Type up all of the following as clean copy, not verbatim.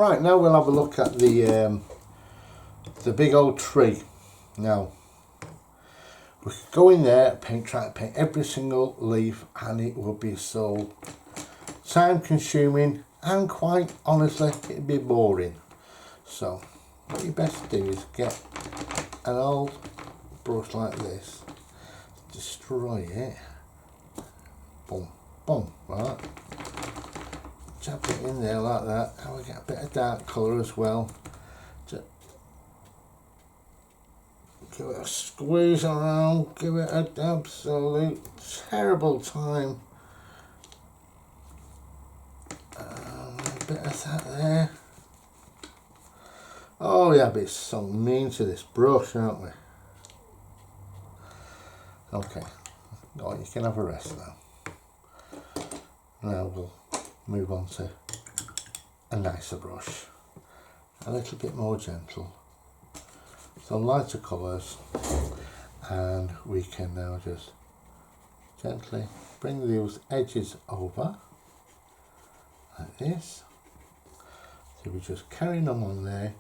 Right, now we'll have a look at the big old tree. Now, we could go in there, try to paint every single leaf, and it would be so time consuming and quite honestly, it'd be boring. So, what you best do is get an old brush like this, destroy it, boom, boom, right? Jab it in there like that, and we get a bit of dark colour as well. Just give it a squeeze around, give it an absolute terrible time. A bit of that there. Oh yeah, but it's so mean to this brush, aren't we? Okay, oh, you can have a rest now. Now we'll move on to a nicer brush, a little bit more gentle, some lighter colours, and we can now just gently bring those edges over like this. So we're just carrying them on there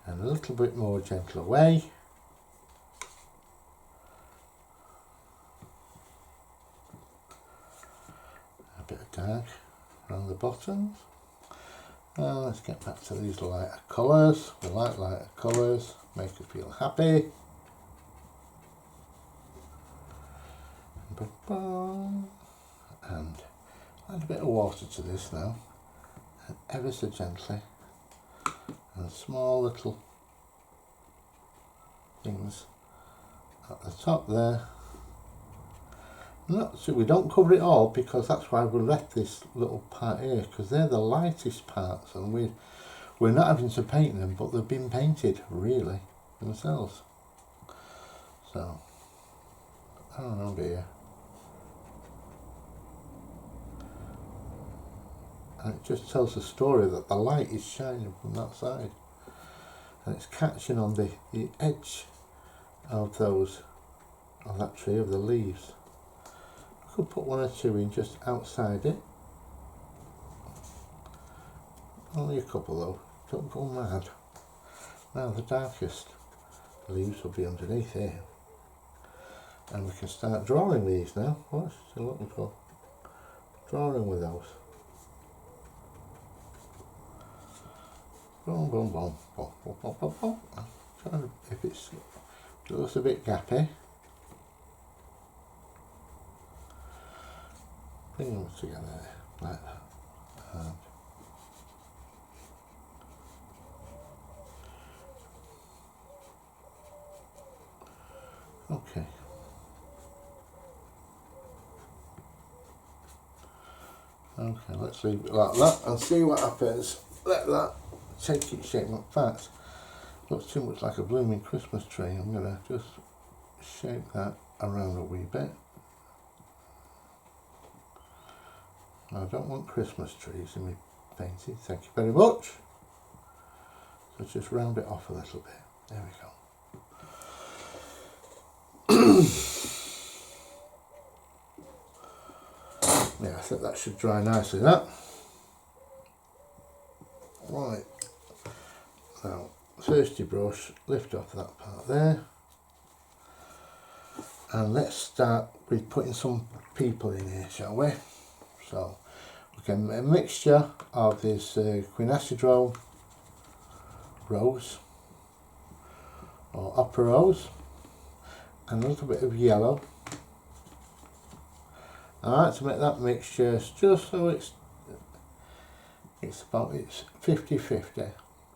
and a little bit more gentle away. A bit of dark around the bottoms. Now let's get back to these lighter colours. We like lighter colours, make us feel happy. And add a bit of water to this now, and ever so gently, and small little things at the top there. Not so we don't cover it all, because that's why we left this little part here, because they're the lightest parts, and we're not having to paint them, but they've been painted really themselves. So I don't know, dear. And it just tells the story that the light is shining from that side, and it's catching on the edge of that tree, of the leaves. I could put one or two in just outside it. Only a couple though, don't go mad. Now the darkest leaves will be underneath here. And we can start drawing these now. What's she looking for? Drawing with those. Boom, boom, boom, boom, boom, boom, boom, boom. If it's just a bit gappy, bring them together like that. Okay. Okay, let's leave it like that and see what happens. Let that take its shape. In fact, looks too much like a blooming Christmas tree. I'm going to just shape that around a wee bit. I don't want Christmas trees in my painting, thank you very much. So just round it off a little bit. There we go. Yeah, I think that should dry nicely, that. Right, now thirsty brush, lift off that part there, and let's start with putting some people in here, shall we? So we can make a mixture of this quinasidrome rose or opera rose and a little bit of yellow. Alright, to make that mixture just so it's 50-50,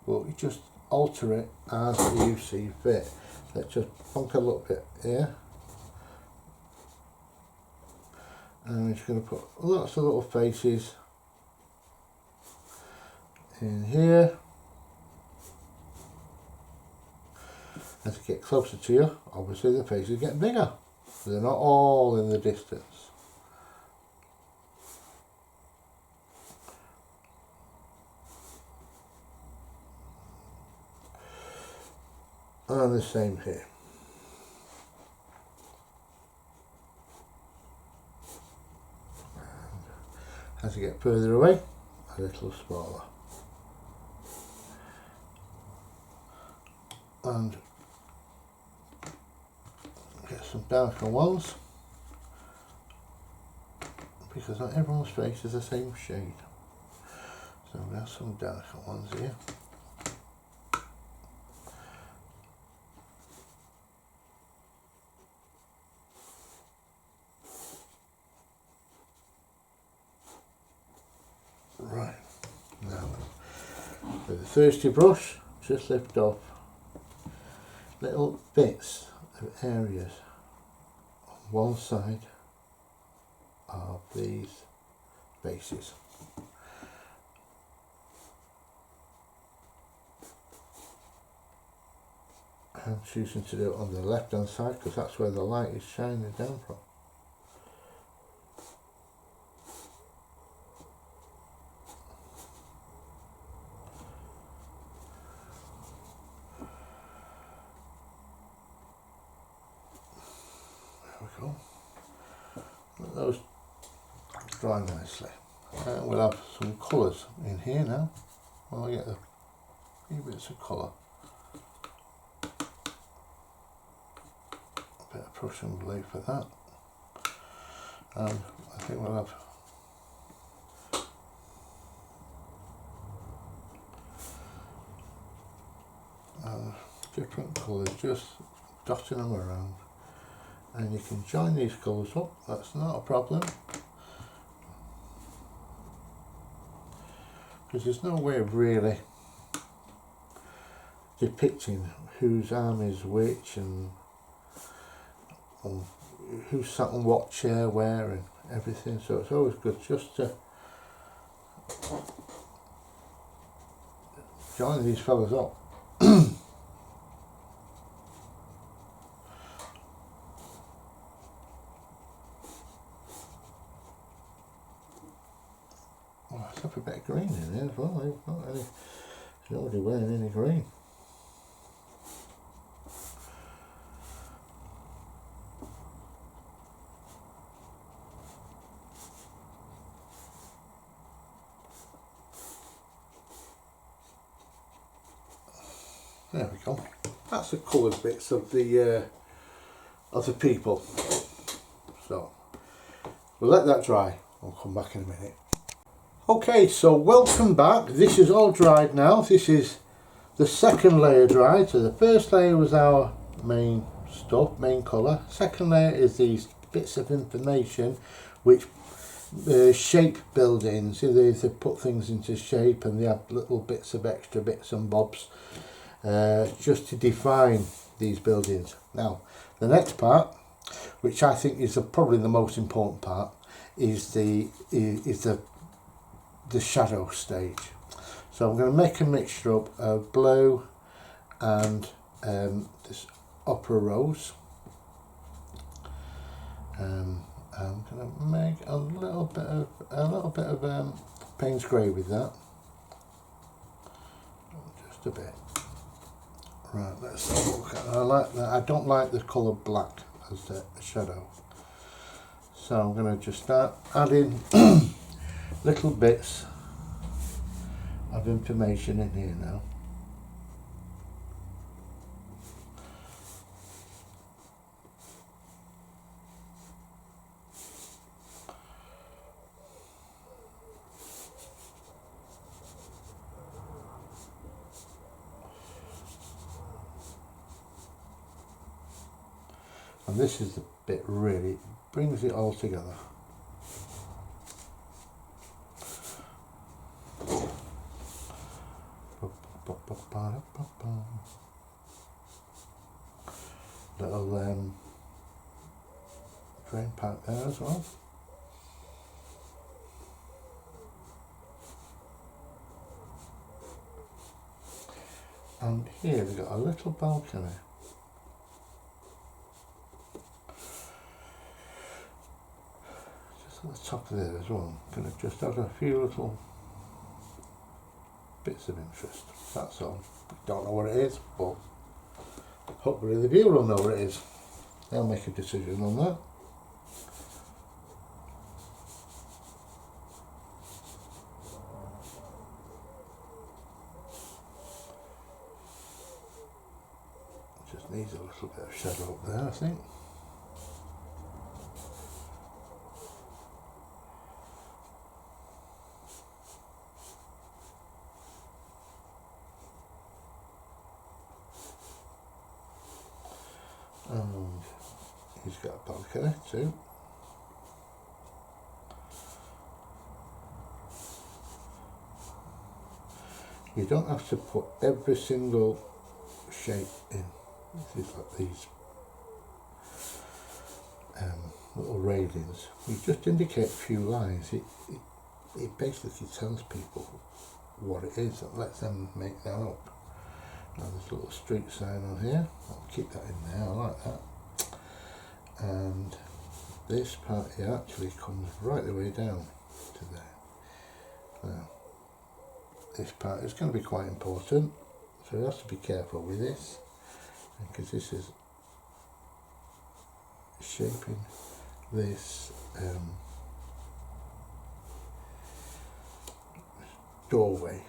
but you just alter it as you see fit. Let's just plonk a little bit here, and I'm just going to put lots of little faces in here. As you get closer to you, obviously the faces get bigger, they're not all in the distance. And the same here. And as you get further away, a little smaller. and get some darker ones, because not everyone's face is the same shade. So we have some darker ones here. Right, now with the thirsty brush, just lift off little bits of areas on one side of these bases. I'm choosing to do it on the left hand side because that's where the light is shining down from. There we go. Let those dry nicely. We'll have some colours in here now. Well, I get a few bits of colour. A bit of Prussian blue for that. And I think we'll have different colours, just dotting them around. And you can join these colours up, that's not a problem. Because there's no way of really depicting whose arm is which and who sat on what chair where and everything, so it's always good just to join these fellas up. Oh, let's have a bit of green in there as well. There's nobody wearing any green. There we go. That's the coloured bits of the people. So we'll let that dry. I'll come back in a minute. Okay, so welcome back. This is all dried now. This is the second layer dried. So the first layer was our main stuff, main colour. Second layer is these bits of information which shape buildings. They put things into shape and they have little bits of extra bits and bobs just to define these buildings. Now the next part, which I think is probably the most important part, is the shadow stage. So I'm going to make a mixture up of blue and this opera rose. I'm going to make a little bit of Payne's grey with that, just a bit. Right, let's have a look at that. I like that. I don't like the colour black as a shadow, so I'm going to just start adding little bits of information in here now. And this is the bit really brings it all together. Little drain pipe there as well. And here we've got a little balcony. Just at the top of there as well. I'm going to just add a few little bits of interest. That's all. Don't know what it is, but hopefully the viewer will know what it is. They'll make a decision on that. Needs a little bit of shadow up there, I think. And he's got a balcony too. You don't have to put every single shape in. This is like these little railings. You just indicate a few lines. It basically tells people what it is and lets them make that up. Now there's a little street sign on here. I'll keep that in there. I like that. And this part here actually comes right the way down to there. Now this part is going to be quite important, so you have to be careful with this, because this is shaping this doorway.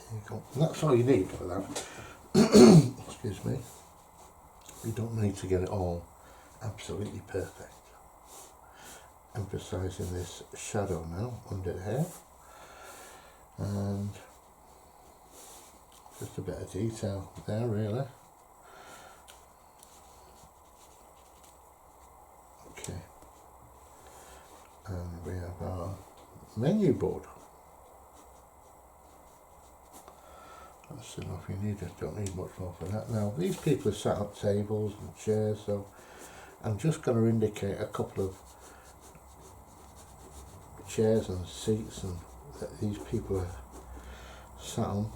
There you go. And that's all you need for that. Excuse me. You don't need to get it all absolutely perfect. Emphasising this shadow now under here, and just a bit of detail there really. Okay, and we have our menu board. That's enough you need, just don't need much more for that. Now these people are sat at tables and chairs, so I'm just going to indicate a couple of chairs and seats and that these people are sat on.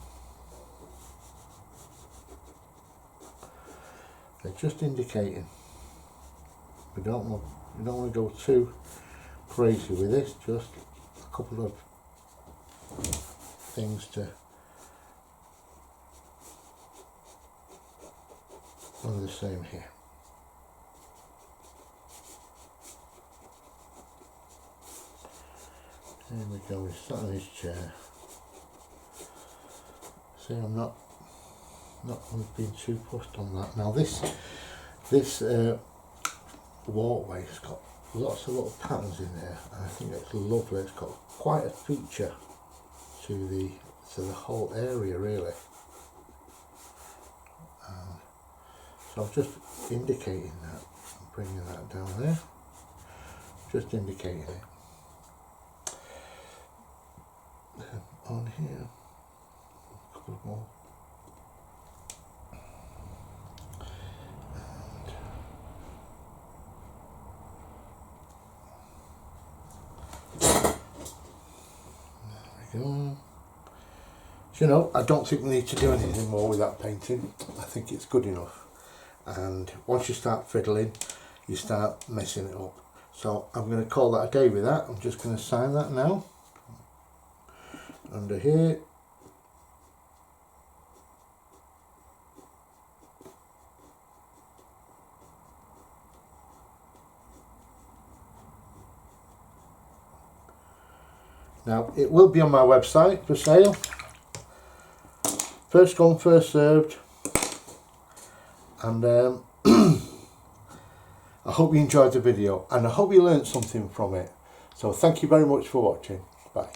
They're just indicating. We don't want to go too crazy with this, just a couple of things to on the same here. There we go, he's sat on his chair. See, I'm not being too pushed on that. Now this walkway's got lots of little patterns in there, and I think it's lovely. It's got quite a feature to the whole area really. So I'm just indicating that, I'm bringing that down there, just indicating it. On here, a couple more. And there we go. So, you know, I don't think we need to do anything more with that painting. I think it's good enough. And once you start fiddling, you start messing it up. So I'm going to call that a day with that. I'm just going to sign that now. Under here. Now it will be on my website for sale. First come, first served. And I hope you enjoyed the video, and I hope you learned something from it. So thank you very much for watching. Bye.